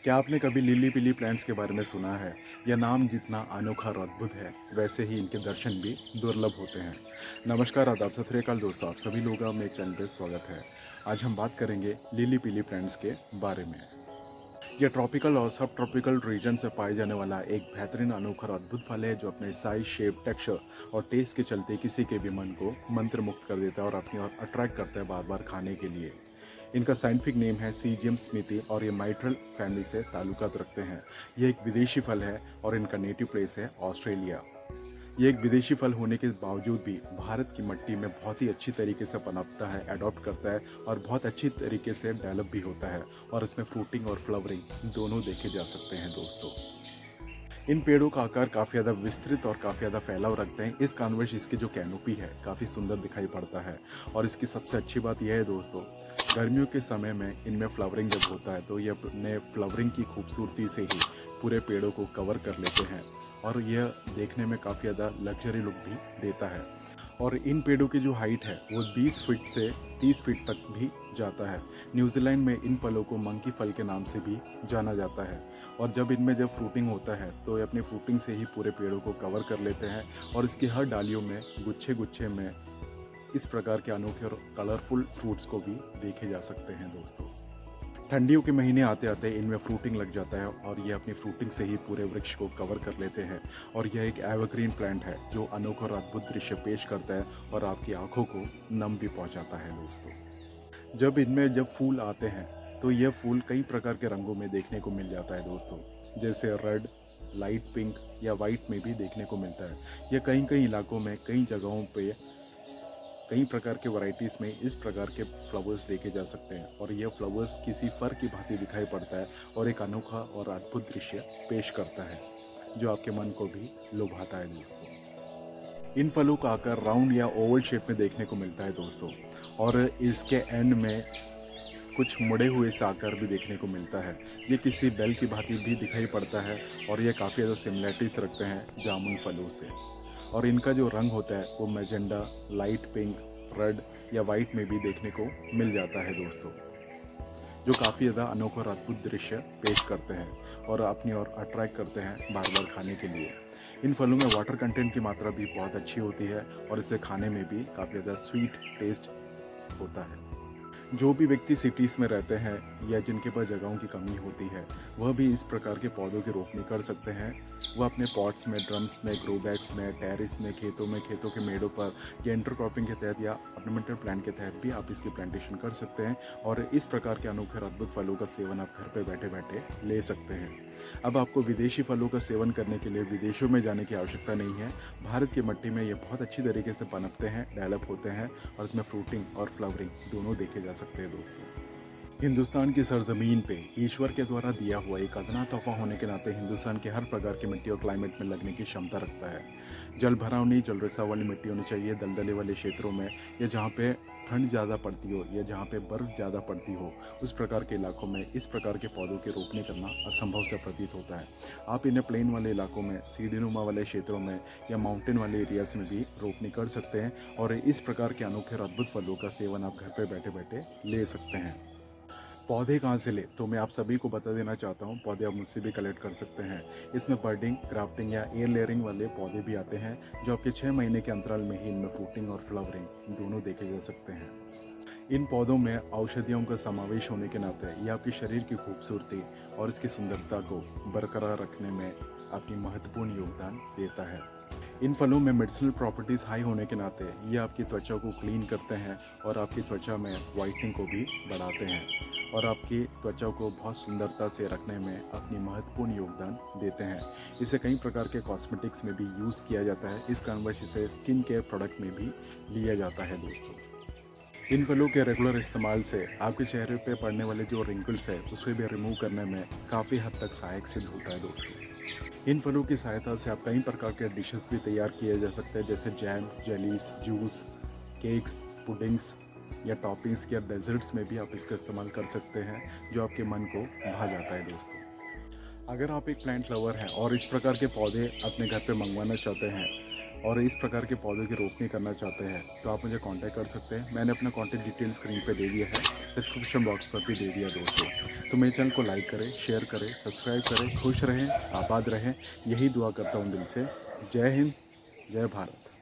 क्या आपने कभी लिली पिली प्लांट्स के बारे में सुना है? यह नाम जितना अनोखा और अद्भुत है, वैसे ही इनके दर्शन भी दुर्लभ होते हैं। नमस्कार, आदाब, सत श्री अकाल दोस्तों, आप सभी लोगों का मेरे चैनल पे स्वागत है। आज हम बात करेंगे लिली पिली प्लांट्स के बारे में। यह ट्रॉपिकल और सब ट्रॉपिकल रीजन से पाए जाने वाला एक बेहतरीन, अनोखा और अद्भुत फल है जो अपने साइज, शेप, टेक्सचर और टेस्ट के चलते किसी के भी मन को मंत्रमुग्ध कर देता है और अपनी ओर अट्रैक्ट करता है बार बार खाने के लिए। इनका साइंटिफिक नेम है सीजियम स्मिथी और ये माइट्रल फैमिली से ताल्लुकात रखते हैं। ये एक विदेशी फल है और इनका नेटिव प्लेस है ऑस्ट्रेलिया। ये एक विदेशी फल होने के बावजूद भी भारत की मिट्टी में बहुत ही अच्छी तरीके से पनपता है, अडॉप्ट करता है और बहुत अच्छी तरीके से डेवलप भी होता है और इसमें फ्रूटिंग और फ्लावरिंग दोनों देखे जा सकते हैं दोस्तों। इन पेड़ों का आकार काफ़ी ज़्यादा विस्तृत और काफ़ी ज़्यादा फैलाव रखते हैं। इस कारणवश इसकी जो कैनोपी है काफ़ी सुंदर दिखाई पड़ता है और इसकी सबसे अच्छी बात यह है दोस्तों, गर्मियों के समय में इनमें फ्लावरिंग जब होता है तो ये अपने फ्लावरिंग की खूबसूरती से ही पूरे पेड़ों को कवर कर लेते हैं और यह देखने में काफ़ी ज़्यादा लग्जरी लुक भी देता है। और इन पेड़ों की जो हाइट है वो 20 फीट से 30 फीट तक भी जाता है। न्यूजीलैंड में इन फलों को मंकी फल के नाम से भी जाना जाता है और जब फ्रूटिंग होता है तो ये अपनी फ्रूटिंग से ही पूरे पेड़ों को कवर कर लेते हैं और इसकी हर डालियों में गुच्छे गुच्छे में इस प्रकार के अनोखे और कलरफुल फ्रूट्स को भी देखे जा सकते हैं दोस्तों। ठंडियों के महीने आते आते इनमें फ्रूटिंग लग जाता है और ये अपनी फ्रूटिंग से ही पूरे वृक्ष को कवर कर लेते हैं और यह एक एवरग्रीन प्लांट है जो अनोखा और अद्भुत दृश्य पेश करता है और आपकी आंखों को नम भी पहुंचाता है दोस्तों। जब फूल आते हैं तो यह फूल कई प्रकार के रंगों में देखने को मिल जाता है दोस्तों, जैसे रेड, लाइट पिंक या वाइट में भी देखने को मिलता है। यह कई कई इलाकों में कई जगहों पे कई प्रकार के वैरायटीज़ में इस प्रकार के फ्लावर्स देखे जा सकते हैं और यह फ्लावर्स किसी फर की भांति दिखाई पड़ता है और एक अनोखा और अद्भुत दृश्य पेश करता है जो आपके मन को भी लुभाता है दोस्तों। इन फलों का आकार राउंड या ओवल शेप में देखने को मिलता है दोस्तों और इसके एंड में कुछ मुड़े हुए से आकार भी देखने को मिलता है। ये किसी बेल की भांति भी दिखाई पड़ता है और ये काफ़ी ज़्यादा सिमिलरिटीज रखते हैं जामुन फलों से और इनका जो रंग होता है वो मैजेंडा, लाइट पिंक, रेड या वाइट में भी देखने को मिल जाता है दोस्तों, जो काफ़ी ज़्यादा अनोखा और अद्भुत दृश्य पेश करते हैं और अपनी ओर अट्रैक्ट करते हैं बार बार खाने के लिए। इन फलों में वाटर कंटेंट की मात्रा भी बहुत अच्छी होती है और इसे खाने में भी काफ़ी ज़्यादा स्वीट टेस्ट होता है। जो भी व्यक्ति सिटीज़ में रहते हैं या जिनके पास जगहों की कमी होती है वह भी इस प्रकार के पौधों की रोपनी कर सकते हैं। वह अपने पॉट्स में, ड्रम्स में, ग्रो बैग्स में, टेरिस में, खेतों के मेड़ों पर या इंटरक्रॉपिंग के तहत या ऑर्नामेंटल प्लांट के तहत भी आप इसकी प्लांटेशन कर सकते हैं और इस प्रकार के अनोखे और अद्भुत फलों का सेवन आप घर पर बैठे बैठे ले सकते हैं। अब आपको विदेशी फलों का सेवन करने के लिए विदेशों में जाने की आवश्यकता नहीं है। भारत की मिट्टी में ये बहुत अच्छी तरीके से पनपते हैं, डेवलप होते हैं और इसमें फ्रूटिंग और फ्लावरिंग दोनों देखे जा सकते हैं दोस्तों। हिंदुस्तान की सरजमीन पे ईश्वर के द्वारा दिया हुआ एक अदना तोहफा होने के नाते हिंदुस्तान के हर प्रकार की मिट्टी और क्लाइमेट में लगने की क्षमता रखता है। जल भराव नहीं, जल रिसाव वाली मिट्टी होनी चाहिए दलदले वाले क्षेत्रों में या जहाँ पे ठंड ज़्यादा पड़ती हो या जहाँ पे बर्फ़ ज़्यादा पड़ती हो, उस प्रकार के इलाकों में इस प्रकार के पौधों की रोपनी करना असंभव से प्रतीत होता है। आप इन्हें प्लेन वाले इलाकों में, सीढ़ीनुमा वाले क्षेत्रों में या माउंटेन वाले एरियाज में भी रोपनी कर सकते हैं और इस प्रकार के अनोखे और अद्भुत फलों का सेवन आप घर पर बैठे बैठे ले सकते हैं। पौधे कहाँ से ले तो मैं आप सभी को बता देना चाहता हूँ, पौधे आप मुझसे भी कलेक्ट कर सकते हैं। इसमें बर्डिंग, ग्राफ्टिंग या एयर लेयरिंग वाले पौधे भी आते हैं जो आपके 6 महीने के अंतराल में ही इनमें फ्रूटिंग और फ्लावरिंग दोनों देखे जा सकते हैं। इन पौधों में औषधियों का समावेश होने के नाते ये आपके शरीर की खूबसूरती और इसकी सुंदरता को बरकरार रखने में अपनी महत्वपूर्ण योगदान देता है। इन फलों में मेडिसिनल प्रॉपर्टीज़ हाई होने के नाते ये आपकी त्वचा को क्लीन करते हैं और आपकी त्वचा में वाइटनिंग को भी बढ़ाते हैं और आपकी त्वचा को बहुत सुंदरता से रखने में अपनी महत्वपूर्ण योगदान देते हैं। इसे कई प्रकार के कॉस्मेटिक्स में भी यूज़ किया जाता है, इस कारणवश इसे स्किन केयर प्रोडक्ट में भी लिया जाता है दोस्तों। इन फलों के रेगुलर इस्तेमाल से आपके चेहरे पे पड़ने वाले जो रिंकल्स है उसे भी रिमूव करने में काफ़ी हद तक सहायक सिद्ध होता है दोस्तों। इन फलों की सहायता से आप कई प्रकार के डिशेस भी तैयार किए जा सकते हैं, जैसे jam, jellies, juice, cakes, puddings या टॉपिंग्स या डेजर्ट्स में भी आप इसका इस्तेमाल कर सकते हैं, जो आपके मन को भा जाता है दोस्तों। अगर आप एक प्लांट लवर हैं और इस प्रकार के पौधे अपने घर पे मंगवाना चाहते हैं और इस प्रकार के पौधों की रोपनी करना चाहते हैं तो आप मुझे कांटेक्ट कर सकते हैं। मैंने अपना कांटेक्ट डिटेल स्क्रीन पे दे दिया है, डिस्क्रिप्शन बॉक्स पर भी दे दिया दोस्तों। तो मेरे चैनल को लाइक करें, शेयर करें, सब्सक्राइब करें, खुश रहें, आबाद रहें, यही दुआ करता हूँ दिल से। जय हिंद, जय भारत।